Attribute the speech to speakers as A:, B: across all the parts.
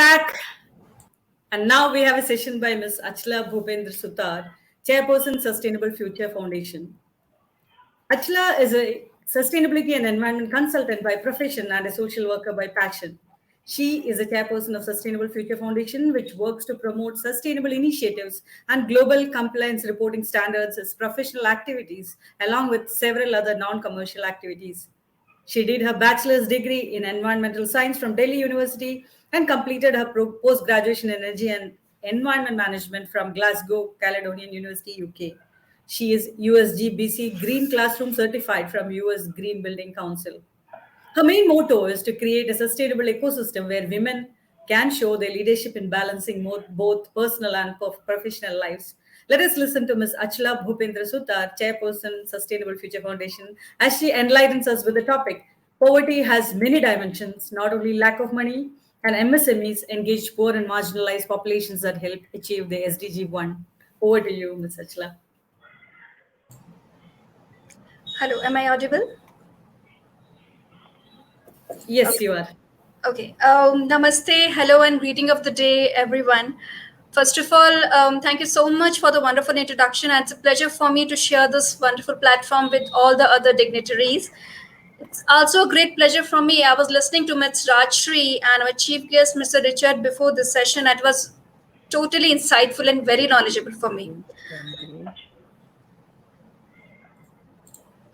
A: back. And now we have a session by Ms. Achla Bhupendra Sutar, Chairperson, Sustainable Future Foundation. Achla is a sustainability and environment consultant by profession and a social worker by passion. She is a chairperson of Sustainable Future Foundation, which works to promote sustainable initiatives and global compliance reporting standards as professional activities, along with several other non-commercial activities. She did her bachelor's degree in environmental science from Delhi University and completed her post-graduation in energy and environment management from Glasgow, Caledonian University, UK. She is USGBC Green Classroom certified from US Green Building Council. Her main motto is to create a sustainable ecosystem where women can show their leadership in balancing both personal and professional lives. Let us listen to Ms. Achla Bhupendra Sutar, Chairperson, Sustainable Future Foundation, as she enlightens us with the topic. Poverty has many dimensions, not only lack of money, and MSMEs engage poor and marginalized populations that help achieve the SDG 1. Over to you, Ms. Achla.
B: Hello, am I audible?
A: Yes,
B: Okay.
A: you are.
B: Okay. Namaste, hello, and greeting of the day, everyone. First of all, thank you so much for the wonderful introduction. And it's a pleasure for me to share this wonderful platform with all the other dignitaries. It's also a great pleasure for me. I was listening to Ms. Rajshri and our chief guest, Mr. Richard, before this session. It was totally insightful and very knowledgeable for me.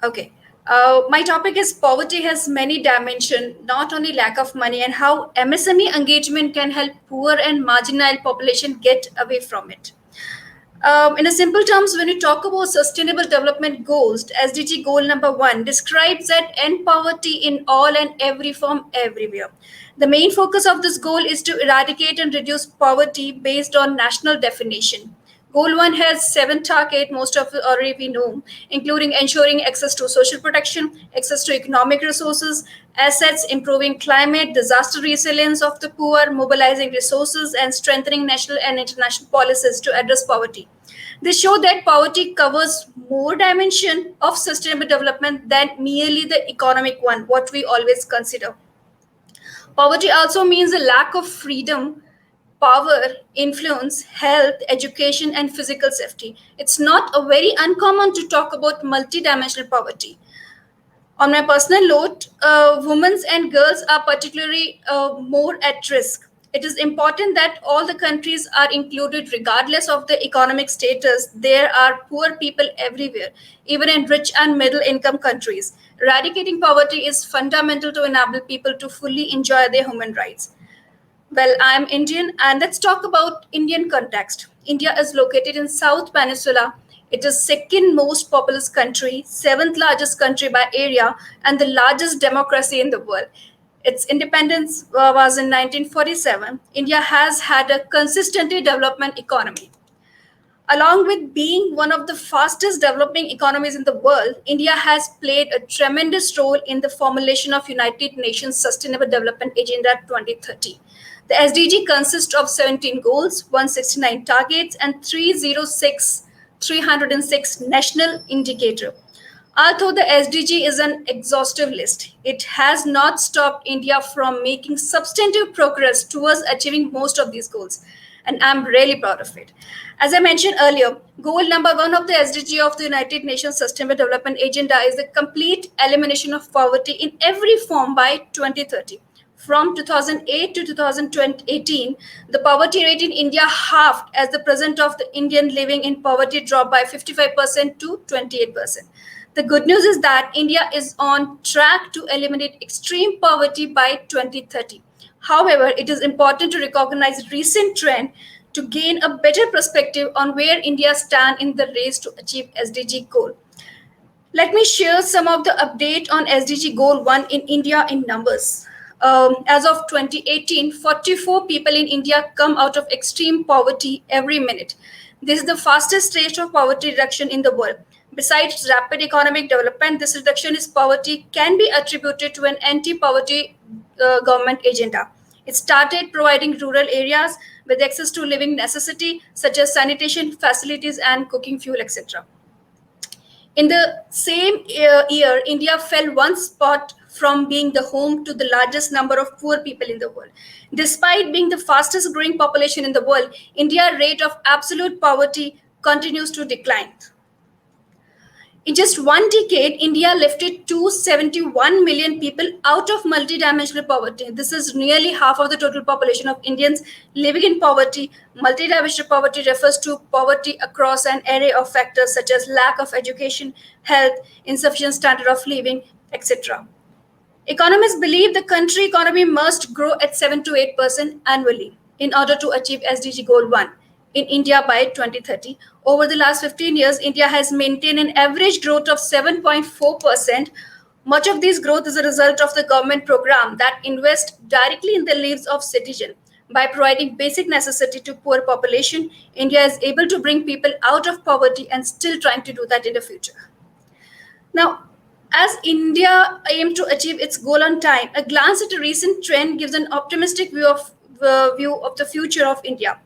B: Okay. My topic is poverty has many dimensions, not only lack of money, and how MSME engagement can help poor and marginal population get away from it. In a simple terms, when you talk about sustainable development goals, SDG goal number 1 describes that end poverty in all and every form everywhere. The main focus of this goal is to eradicate and reduce poverty based on national definition. Goal 1 has 7 targets, most of it already we know, including ensuring access to social protection, access to economic resources, assets, improving climate, disaster resilience of the poor, mobilizing resources, and strengthening national and international policies to address poverty. They show that poverty covers more dimension of sustainable development than merely the economic one, what we always consider. Poverty also means a lack of freedom, power, influence, health, education, and physical safety. It's not a very uncommon to talk about multidimensional poverty. On my personal note, women and girls are particularly more at risk. It is important that all the countries are included regardless of the economic status. There are poor people everywhere, even in rich and middle income countries. Eradicating poverty is fundamental to enable people to fully enjoy their human rights. Well, I'm Indian, and let's talk about Indian context. India is located in South Peninsula. It is second most populous country, seventh largest country by area, and the largest democracy in the world. Its independence was in 1947. India has had a consistently development economy. Along with being one of the fastest developing economies in the world, India has played a tremendous role in the formulation of United Nations Sustainable Development Agenda 2030. The SDG consists of 17 goals, 169 targets, and 306 national indicators. Although the SDG is an exhaustive list, it has not stopped India from making substantive progress towards achieving most of these goals. And I'm really proud of it. As I mentioned earlier, goal number 1 of the SDG of the United Nations Sustainable Development Agenda is the complete elimination of poverty in every form by 2030. From 2008 to 2018, the poverty rate in India halved as the percent of the Indian living in poverty dropped by 55% to 28%. The good news is that India is on track to eliminate extreme poverty by 2030. However, it is important to recognize recent trend to gain a better perspective on where India stands in the race to achieve SDG goal. Let me share some of the update on SDG goal 1 in India in numbers. As of 2018, 44 people in India come out of extreme poverty every minute. This is the fastest rate of poverty reduction in the world. Besides rapid economic development, this reduction in poverty can be attributed to an anti-poverty government agenda. It started providing rural areas with access to living necessity such as sanitation facilities and cooking fuel, etc. In the same year, India fell one spot from being the home to the largest number of poor people in the world. Despite being the fastest growing population in the world, India's rate of absolute poverty continues to decline. In just one decade, India lifted 271 million people out of multidimensional poverty. This is nearly half of the total population of Indians living in poverty. Multidimensional poverty refers to poverty across an array of factors such as lack of education, health, insufficient standard of living, etc. Economists believe the country economy must grow at 7 to 8% annually in order to achieve SDG Goal 1 in India by 2030. Over the last 15 years, India has maintained an average growth of 7.4%. Much of this growth is a result of the government program that invests directly in the lives of citizens. By providing basic necessity to poor population, India is able to bring people out of poverty and still trying to do that in the future. Now, as India aimed to achieve its goal on time, a glance at a recent trend gives an optimistic view of the future of India.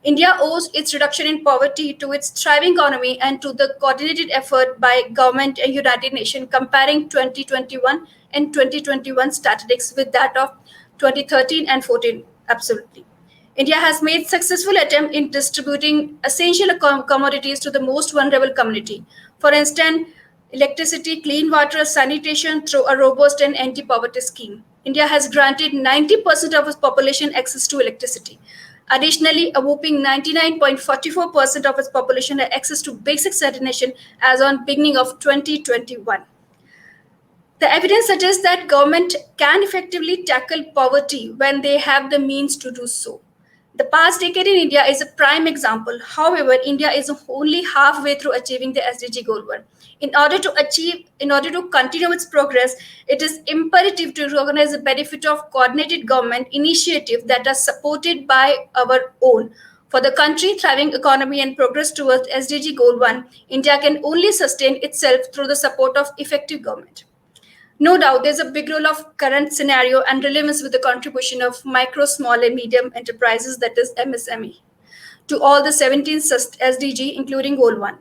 B: India owes its reduction in poverty to its thriving economy and to the coordinated effort by government and United Nations. Comparing 2021 and 2021 statistics with that of 2013 and 14, absolutely. India has made successful attempt in distributing essential commodities to the most vulnerable community. For instance, electricity, clean water, sanitation through a robust and anti-poverty scheme. India has granted 90% of its population access to electricity. Additionally, a whopping 99.44% of its population has access to basic sanitation as on beginning of 2021. The evidence suggests that government can effectively tackle poverty when they have the means to do so. The past decade in India is a prime example. However, India is only halfway through achieving the SDG Goal 1. In order to continue its progress, it is imperative to recognize the benefit of coordinated government initiatives that are supported by our own. For the country thriving economy and progress towards SDG Goal 1, India can only sustain itself through the support of effective government. No doubt, there's a big role of current scenario and relevance with the contribution of micro, small, and medium enterprises, that is MSME, to all the 17 SDG, including Goal 1.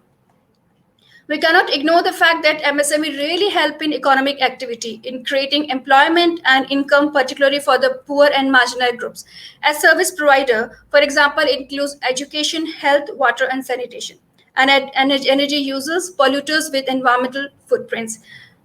B: We cannot ignore the fact that MSME really help in economic activity, in creating employment and income, particularly for the poor and marginal groups. As service provider, for example, it includes education, health, water, and sanitation, and energy users, polluters with environmental footprints.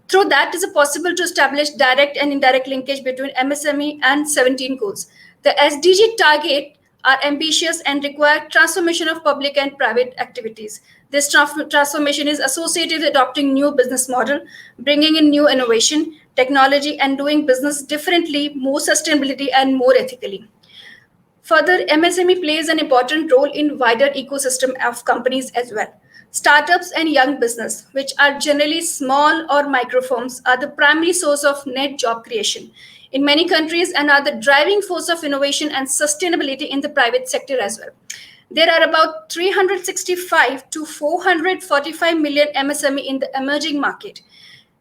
B: Through that, it is possible to establish direct and indirect linkage between MSME and 17 goals. The SDG target are ambitious and require transformation of public and private activities. This transformation is associated with adopting new business model, bringing in new innovation, technology, and doing business differently, more sustainability, and more ethically. Further, MSME plays an important role in wider ecosystem of companies as well. Startups and young business, which are generally small or micro firms, are the primary source of net job creation in many countries and are the driving force of innovation and sustainability in the private sector as well. There are about 365 to 445 million MSME in the emerging market.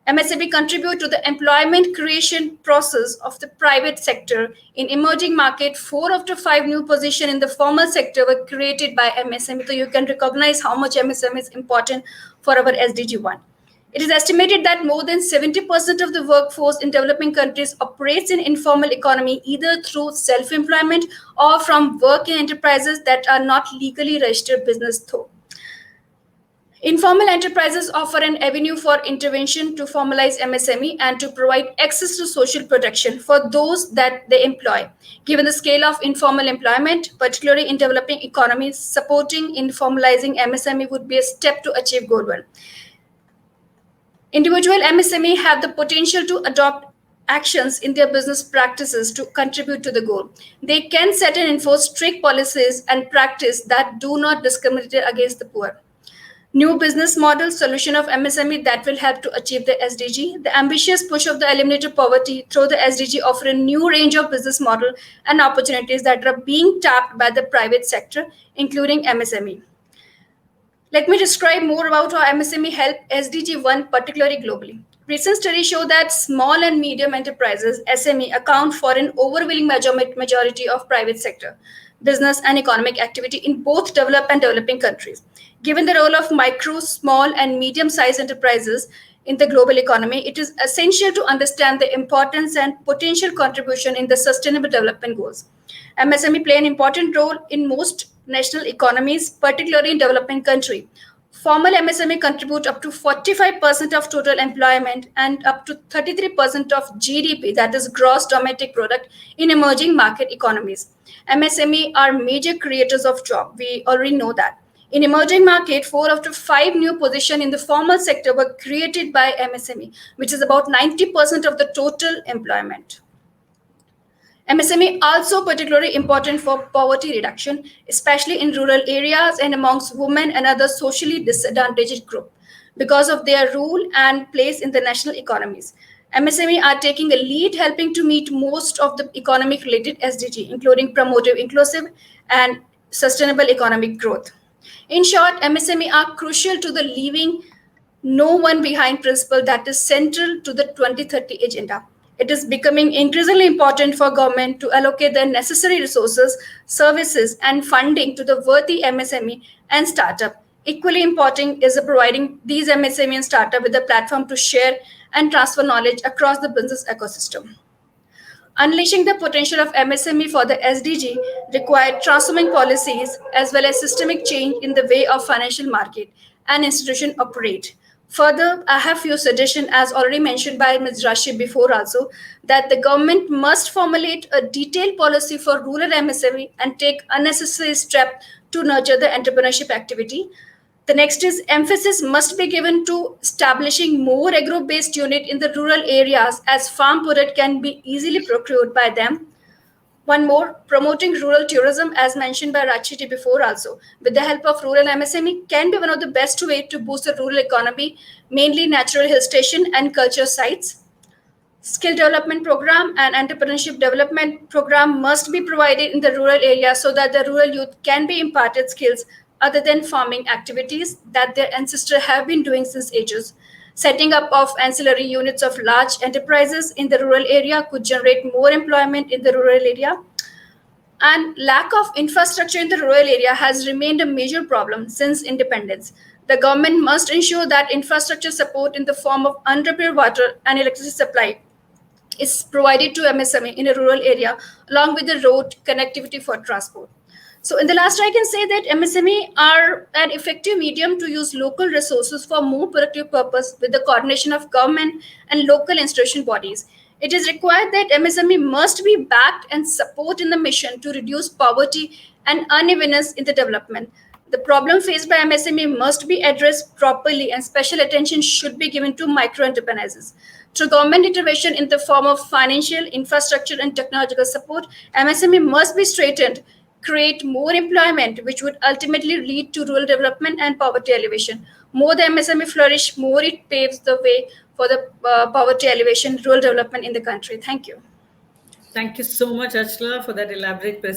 B: MSME contribute to the employment creation process of the private sector. In emerging market, 4 out of 5 new positions in the formal sector were created by MSME. So you can recognize how much MSME is important for our SDG 1. It is estimated that more than 70% of the workforce in developing countries operates in informal economy, either through self-employment or from work in enterprises that are not legally registered business though. Informal enterprises offer an avenue for intervention to formalize MSME and to provide access to social protection for those that they employ. Given the scale of informal employment, particularly in developing economies, supporting in formalizing MSME would be a step to achieve Goal 1. Individual MSME have the potential to adopt actions in their business practices to contribute to the goal. They can set and enforce strict policies and practice that do not discriminate against the poor. New business model solution of MSME that will help to achieve the SDG. The ambitious push of the eliminated poverty through the SDG offer a new range of business model and opportunities that are being tapped by the private sector, including MSME. Let me describe more about how MSME help SDG 1, particularly globally. Recent studies show that small and medium enterprises, SME, account for an overwhelming majority of private sector, business and economic activity in both developed and developing countries. Given the role of micro, small, and medium-sized enterprises in the global economy, it is essential to understand the importance and potential contribution in the Sustainable Development Goals. MSME play an important role in most national economies, particularly in developing countries. Formal MSME contribute up to 45% of total employment and up to 33% of GDP, that is gross domestic product, in emerging market economies. MSME are major creators of jobs. We already know that. In emerging market, 4 out of 5 new positions in the formal sector were created by MSME, which is about 90% of the total employment. MSME also particularly important for poverty reduction, especially in rural areas and amongst women and other socially disadvantaged groups, because of their role and place in the national economies. MSME are taking a lead, helping to meet most of the economic-related SDG, including promoting inclusive and sustainable economic growth. In short, MSME are crucial to the leaving no one behind principle that is central to the 2030 agenda. It is becoming increasingly important for government to allocate the necessary resources, services, and funding to the worthy MSME and startup. Equally important is providing these MSME and startup with a platform to share and transfer knowledge across the business ecosystem. Unleashing the potential of MSME for the SDG required transforming policies as well as systemic change in the way of financial market and institution operate. Further, I have few suggestions, as already mentioned by Ms. Rashid before also, that the government must formulate a detailed policy for rural MSME and take unnecessary steps to nurture the entrepreneurship activity. The next is emphasis must be given to establishing more agro-based unit in the rural areas as farm product can be easily procured by them. One more, promoting rural tourism as mentioned by Rachiti before also, with the help of rural MSME can be one of the best way to boost the rural economy, mainly natural hill station and culture sites. Skill development program and entrepreneurship development program must be provided in the rural area so that the rural youth can be imparted skills other than farming activities that their ancestors have been doing since ages. Setting up of ancillary units of large enterprises in the rural area could generate more employment in the rural area. And lack of infrastructure in the rural area has remained a major problem since independence. The government must ensure that infrastructure support in the form of unrepaired water and electricity supply is provided to MSME in a rural area, along with the road connectivity for transport. So, in the last, I can say that MSME are an effective medium to use local resources for more productive purpose with the coordination of government and local institution bodies. It is required that MSME must be backed and support in the mission to reduce poverty and unevenness in the development. The problem faced by MSME must be addressed properly, and special attention should be given to micro enterprises. Through government intervention in the form of financial, infrastructure, and technological support, MSME must be strengthened, create more employment, which would ultimately lead to rural development and poverty elevation. More the MSME flourish, more it paves the way for the poverty elevation, rural development in the country. Thank you.
A: Thank you so much, Achla, for that elaborate presentation.